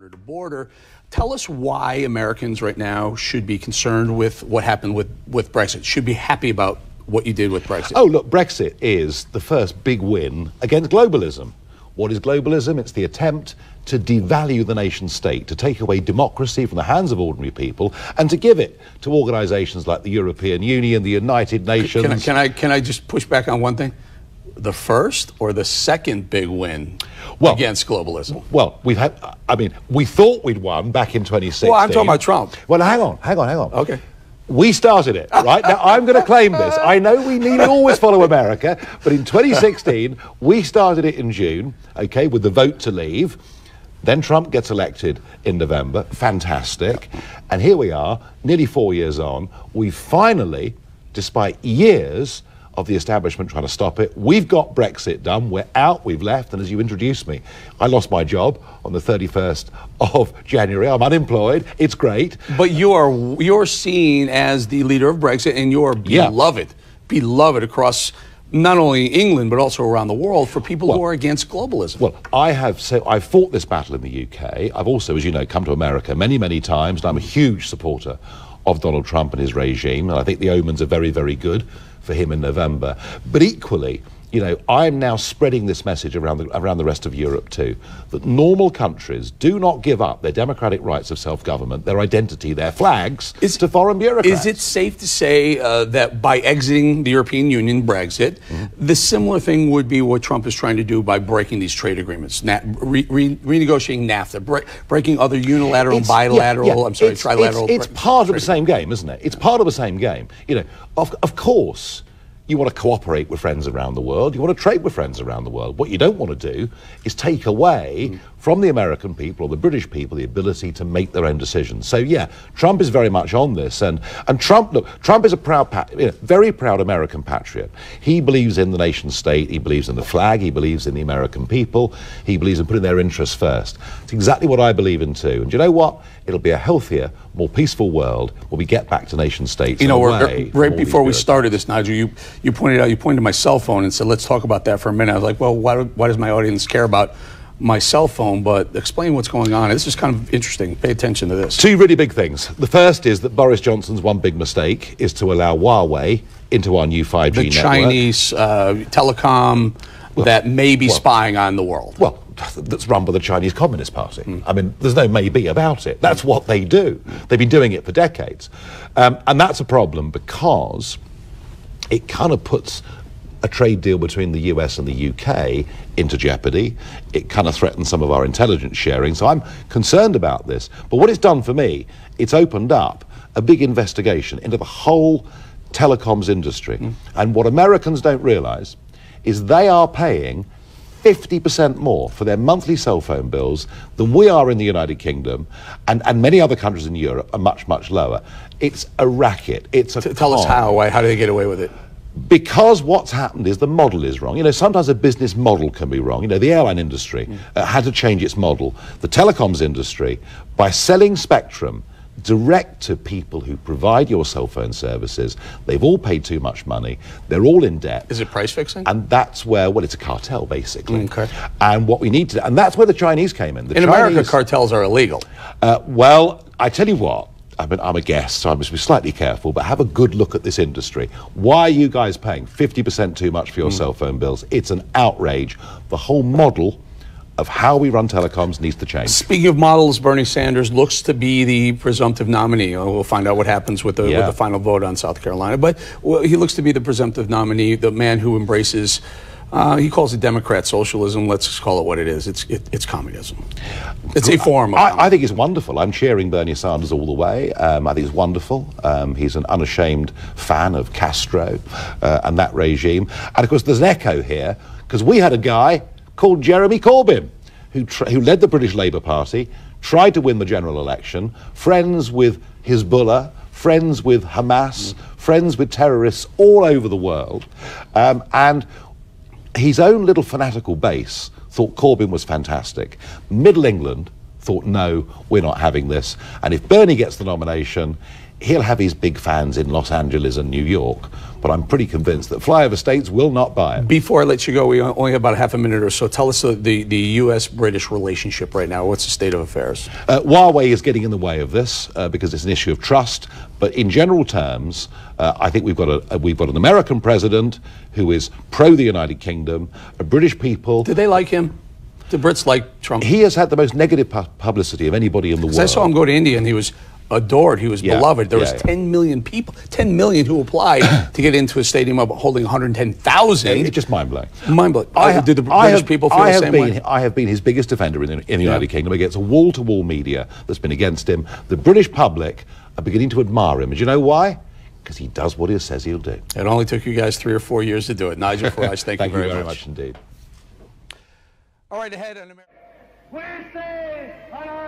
border to border. Tell us why Americans right now should be concerned with what happened with Brexit, should be happy about what you did with Brexit. Oh, look, Brexit is the first big win against globalism. What is globalism? It's the attempt to devalue the nation state, to take away democracy from the hands of ordinary people and to give it to organisations like the European Union, the United Nations. Can I just push back on one thing? The first or the second big win against globalism? Well, we thought we'd won back in 2016. Well, I'm talking about Trump. Well, hang on. Okay. We started it, right? Now, I'm going to claim this. I know we nearly always follow America, but in 2016, we started it in June, okay, with the vote to leave. Then Trump gets elected in November. Fantastic. And here we are, nearly 4 years on. We finally, despite years of the establishment trying to stop it, we've got Brexit done. We're out, we've left, and as you introduced me, I lost my job on the 31st of January. I'm unemployed. It's great. But you're seen as the leader of Brexit, and you're beloved across not only England but also around the world for people who are against globalism. Well, I've fought this battle in the UK. I've also, as you know, come to America many, many times, and I'm a huge supporter of Donald Trump and his regime, and I think the omens are very, very good for him in November. But equally, you know, I'm now spreading this message around the rest of Europe too, that normal countries do not give up their democratic rights of self-government, their identity, their flags to foreign bureaucrats. Is it safe to say that by exiting the European Union, Brexit, the similar thing would be what Trump is trying to do by breaking these trade agreements, renegotiating NAFTA, breaking other unilateral, bilateral, trilateral... It's part of the same game, isn't it? It's part of the same game. You know, of course, you want to cooperate with friends around the world. You want to trade with friends around the world. What you don't want to do is take away from the American people or the British people the ability to make their own decisions. So yeah, Trump is very much on this. And Trump, look, Trump is a very proud American patriot. He believes in the nation state. He believes in the flag. He believes in the American people. He believes in putting their interests first. It's exactly what I believe in too. And do you know what? It'll be a healthier, more peaceful world when we get back to nation states. You know, right before we started this, Nigel, you pointed to my cell phone and said, let's talk about that for a minute. I was like, well, why does my audience care about my cell phone? But explain what's going on. This is kind of interesting. Pay attention to this. Two really big things. The first is that Boris Johnson's one big mistake is to allow Huawei into our new 5G network. The Chinese telecom that may be spying on the world. Well, that's run by the Chinese Communist Party. I mean, there's no maybe about it. That's what they do. They've been doing it for decades. And that's a problem because it kind of puts a trade deal between the US and the UK into jeopardy. It kind of threatens some of our intelligence sharing. So I'm concerned about this. But what it's done for me, it's opened up a big investigation into the whole telecoms industry. And what Americans don't realize is they are paying 50% more for their monthly cell phone bills than we are in the United Kingdom, and many other countries in Europe are much, much lower. It's a racket. It's a Tell us how do they get away with it? Because what's happened is the model is wrong. You know, sometimes a business model can be wrong. You know, the airline industry had to change its model. The telecoms industry, by selling spectrum direct to people who provide your cell phone services, they've all paid too much money. They're all in debt. Is it price fixing? And that's where, well, it's a cartel, basically. Okay. And what we need to, and that's where the Chinese came in. In America, cartels are illegal. Well, I tell you what, I mean, I'm a guest, so I must be slightly careful, but have a good look at this industry. Why are you guys paying 50% too much for your cell phone bills? It's an outrage. The whole model of how we run telecoms needs to change. Speaking of models, Bernie Sanders looks to be the presumptive nominee. We'll find out what happens with the final vote on South Carolina. But he looks to be the presumptive nominee, the man who embraces, he calls it Democrat socialism. Let's just call it what it is. It's communism. It's a form of I think it's wonderful. I'm cheering Bernie Sanders all the way. I think it's wonderful. He's an unashamed fan of Castro and that regime. And of course, there's an echo here, because we had a guy called Jeremy Corbyn, who led the British Labour Party, tried to win the general election, friends with Hezbollah, friends with Hamas, friends with terrorists all over the world, and his own little fanatical base thought Corbyn was fantastic. Middle England thought, no, we're not having this. And if Bernie gets the nomination, he'll have his big fans in Los Angeles and New York, but I'm pretty convinced that flyover states will not buy it. Before I let you go, we only have about half a minute or so. Tell us the U.S.-British relationship right now. What's the state of affairs? Huawei is getting in the way of this because it's an issue of trust. But in general terms, I think we've got an American president who is pro the United Kingdom, a British people. Do they like him? The Brits like Trump. He has had the most negative publicity of anybody in the world. I saw him go to India, and he was adored. He was beloved. There was 10 million people, 10 million who applied to get into a stadium of holding 110,000. It's just mind-blowing. Mind-blowing. Do the British people feel the same way? I have been his biggest defender in the United Kingdom against a wall-to-wall media that's been against him. The British public are beginning to admire him. And do you know why? Because he does what he says he'll do. It only took you guys 3 or 4 years to do it. Nigel Farage, thank you very much. Indeed. All right, ahead on America. Wednesday on our